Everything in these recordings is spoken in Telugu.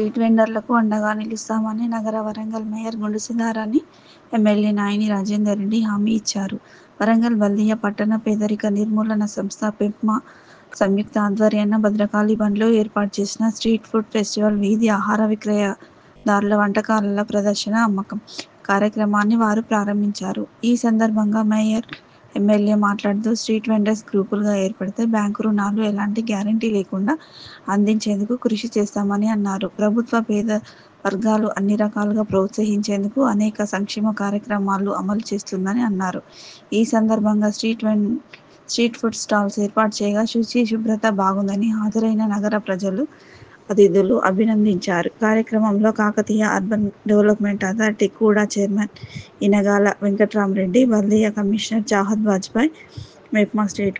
స్ట్రీట్ వెండర్లకు అండగా నిలుస్తామని నగర వరంగల్ మేయర్ గుండు సుధారాణి, ఎమ్మెల్యే నాయిని రాజేందర్ రెడ్డి హామీ ఇచ్చారు. వరంగల్ బల్దియా పట్టణ పేదరిక నిర్మూలన సంస్థ పెప్మా సంయుక్త ఆధ్వర్యాన భద్రకాళి బండ్లో ఏర్పాటు చేసిన స్ట్రీట్ ఫుడ్ ఫెస్టివల్ వీధి ఆహార విక్రయదారుల వంటకాల ప్రదర్శన, అమ్మకం కార్యక్రమాన్ని వారు ప్రారంభించారు. ఈ సందర్భంగా మేయర్, ఎమ్మెల్యే మాట్లాడుతూ స్ట్రీట్ వెండర్స్ గ్రూపులుగా ఏర్పడితే బ్యాంకు రుణాలు ఎలాంటి గ్యారంటీ లేకుండా అందించేందుకు కృషి చేస్తామని అన్నారు. ప్రభుత్వ పేద వర్గాలు అన్ని రకాలుగా ప్రోత్సహించేందుకు అనేక సంక్షేమ కార్యక్రమాలు అమలు చేస్తుందని అన్నారు. ఈ సందర్భంగా స్ట్రీట్ ఫుడ్ స్టాల్స్ ఏర్పాటు చేయగా శుచి, శుభ్రత బాగుందని హాజరైన నగర ప్రజలు, అతిథులు అభినందించారు. కార్యక్రమంలో కాకతీయ అర్బన్ డెవలప్మెంట్ అథారిటీ కూడా చైర్మన్ ఇనగాల వెంకట్రామరెడ్డి, బల్దియా commissioner Chahat Vajpayee, MEPMA state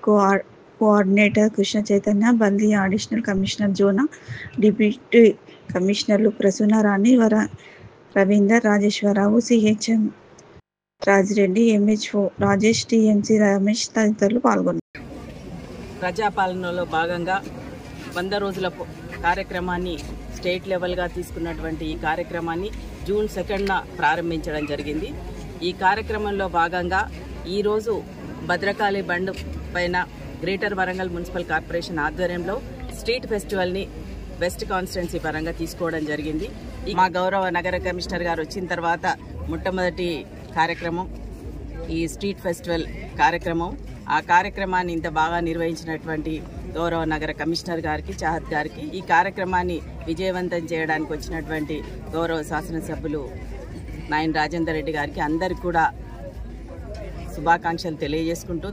coordinator Krishna Chaitanya, బల్దియా అడిషనల్ కమిషనర్ జోనా, డిప్యూటీ కమిషనర్లు Prasunarani, Ravinder, Rajeshwararao, CHM Rajireddy, MHO Rajesh, TMC Ramesh తదితరులు పాల్గొన్నారు. ప్రజాపాలనలో భాగంగా 100 రోజుల కార్యక్రమాన్ని స్టేట్ లెవెల్గా తీసుకున్నటువంటి ఈ కార్యక్రమాన్ని జూన్ 2న ప్రారంభించడం జరిగింది. ఈ కార్యక్రమంలో భాగంగా ఈరోజు భద్రకాళి బండ్ పైన గ్రేటర్ వరంగల్ మున్సిపల్ కార్పొరేషన్ ఆధ్వర్యంలో స్ట్రీట్ ఫెస్టివల్ని వెస్ట్ కాన్స్టిట్యున్సీ పరంగా తీసుకోవడం జరిగింది. మా గౌరవ నగర కమిషనర్ గారు వచ్చిన తర్వాత మొట్టమొదటి కార్యక్రమం ఈ స్ట్రీట్ ఫెస్టివల్ కార్యక్రమం. ఆ కార్యక్రమాన్ని ఇంత బాగా నిర్వహించినటువంటి గౌరవ నగర కమిషనర్ గారికి, చాహద్ గారికి, ఈ కార్యక్రమాన్ని విజయవంతం చేయడానికి వచ్చినటువంటి గౌరవ శాసనసభ్యులు నాయని రాజేందర్ రెడ్డి గారికి అందరికి కూడా శుభాకాంక్షలు తెలియజేసుకుంటూ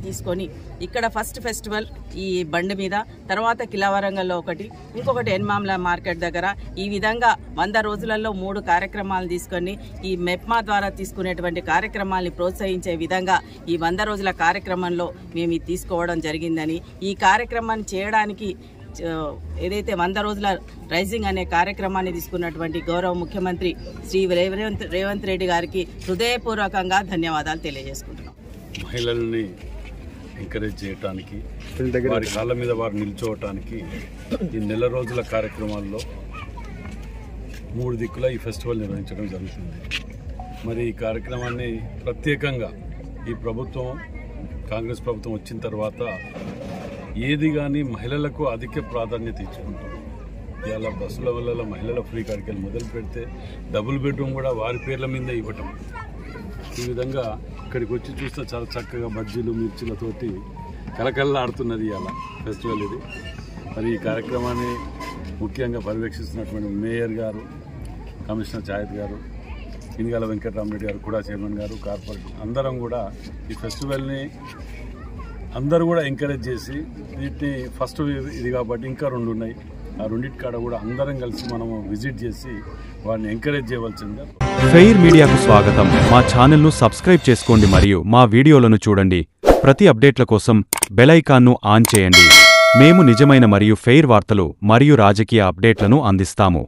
తీసుకొని ఇక్కడ ఫస్ట్ ఫెస్టివల్ ఈ బండి మీద, తర్వాత కిలావరంగల్లో ఒకటి, ఇంకొకటి ఎన్మామ్ల మార్కెట్ దగ్గర, ఈ విధంగా 100 రోజులలో 3 కార్యక్రమాలు తీసుకొని ఈ మెప్మా ద్వారా తీసుకునేటువంటి కార్యక్రమాల్ని ప్రోత్సహించే విధంగా ఈ 100 రోజుల కార్యక్రమంలో మేము ఇది తీసుకోవడం జరిగిందని, ఈ కార్యక్రమాన్ని చేయడానికి ఏదైతే 100 రోజుల రైజింగ్ అనే కార్యక్రమాన్ని తీసుకున్నటువంటి గౌరవ ముఖ్యమంత్రి శ్రీ రేవంత్ రెడ్డి గారికి హృదయపూర్వకంగా ధన్యవాదాలు తెలియజేసుకుంటున్నాం. మహిళల్ని ఎంకరేజ్ చేయడానికి, వారి కాళ్ళ మీద వారు నిల్చోవటానికి ఈ నెల రోజుల కార్యక్రమాల్లో 3 దిక్కుల ఈ ఫెస్టివల్ నిర్వహించడం జరుగుతుంది. మరి ఈ కార్యక్రమాన్ని ప్రత్యేకంగా ఈ ప్రభుత్వం, కాంగ్రెస్ ప్రభుత్వం వచ్చిన తర్వాత ఏది కానీ మహిళలకు అధిక ప్రాధాన్యత ఇచ్చుకుంటాం. ఇవాళ బస్సుల వల్ల మహిళల ఫ్రీ కార్యక్రమాలు మొదలు పెడితే డబుల్ బెడ్రూమ్ కూడా వారి పేర్ల మీద ఇవ్వటం. ఈ విధంగా ఇక్కడికి వచ్చి చూస్తే చాలా చక్కగా బజ్జీలు, మిర్చిలతోటి కలకల్లాడుతున్నది ఇవాళ ఫెస్టివల్ ఇది. మరి ఈ కార్యక్రమాన్ని ముఖ్యంగా పర్యవేక్షిస్తున్నటువంటి మేయర్ గారు, కమిషనర్ చాయత్ గారు, ఇనగాల వెంకట్రామరెడ్డి గారు కూడా చైర్మన్ గారు, కార్పొరేటర్ అందరం కూడా ఈ ఫెస్టివల్ని అందరూ కూడా ఎంకరేజ్ చేసి, వీటిని ఫస్ట్ ఇది కాబట్టి ఇంకా 2 ఉన్నాయి, ఆ 2 కాడ కూడా అందరం కలిసి మనము విజిట్ చేసి వారిని ఎంకరేజ్ చేయవలసిందిగా. ఫెయిర్ మీడియాకు స్వాగతం. మా ఛానల్ను సబ్స్క్రైబ్ చేసుకోండి మరియు మా వీడియోలను చూడండి. ప్రతి అప్డేట్ల కోసం బెల్ ఐకాన్ను ఆన్ చేయండి. మేము నిజమైన మరియు ఫెయిర్ వార్తలు మరియు రాజకీయ అప్డేట్లను అందిస్తాము.